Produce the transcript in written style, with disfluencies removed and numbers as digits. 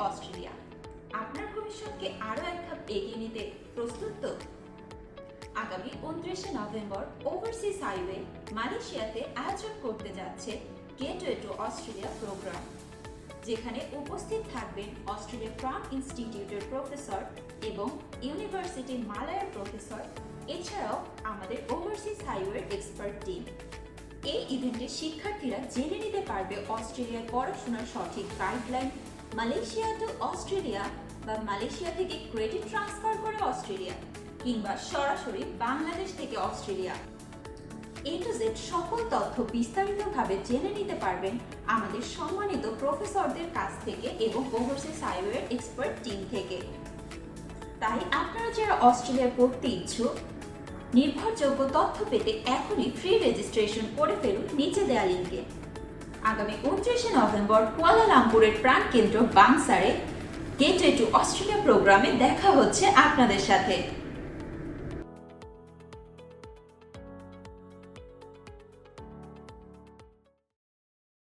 Australia. আপনার ভবিষ্যৎকে আরও এক ধাপ এগিয়ে নিতে প্রস্তুত তো? আগামী 29শে নভেম্বর ওভারসিজ হাইওয়ে মালয়েশিয়াতে আয়োজন করতে যাচ্ছে গেটওয়ে টু অস্ট্রেলিয়া প্রোগ্রাম, যেখানে উপস্থিত থাকবেন অস্ট্রেলিয়া ক্রাউন ইনস্টিটিউটের প্রফেসর এবং ইউনিভার্সিটি মালয়ের প্রফেসর, এছাড়াও আমাদের ওভারসিজ হাইওয়ের এক্সপার্ট টিম। এই ইভেন্টে শিক্ষার্থীরা জেনে নিতে পারবে অস্ট্রেলিয়ায় পড়াশোনার সঠিক গাইডলাইন, মালয়েশিয়া টু অস্ট্রেলিয়া বা মালয়েশিয়া থেকে ক্রেডিট ট্রান্সফার করে অস্ট্রেলিয়া, কিংবা সরাসরি বাংলাদেশ থেকে অস্ট্রেলিয়া। A to Z সকল তথ্য বিস্তারিতভাবে জেনে নিতে পারবেন আমাদের সম্মানিত প্রফেসরদের কাছ থেকে এবং ওভারসিজ হাইওয়ের এক্সপার্ট টিম থেকে। তাই আপনারা যারা অস্ট্রেলিয়ায় পড়তে ইচ্ছুক, নির্ভরযোগ্য তথ্য পেতে এখনই ফ্রি রেজিস্ট্রেশন করে ফেলুন নিচে দেওয়া লিঙ্কে। আগামী 29শে নভেম্বর কুয়ালালামপুরের প্রাণকেন্দ্র বাংসারে গেটওয়ে টু অস্ট্রেলিয়া প্রোগ্রামে দেখা হচ্ছে আপনাদের সাথে।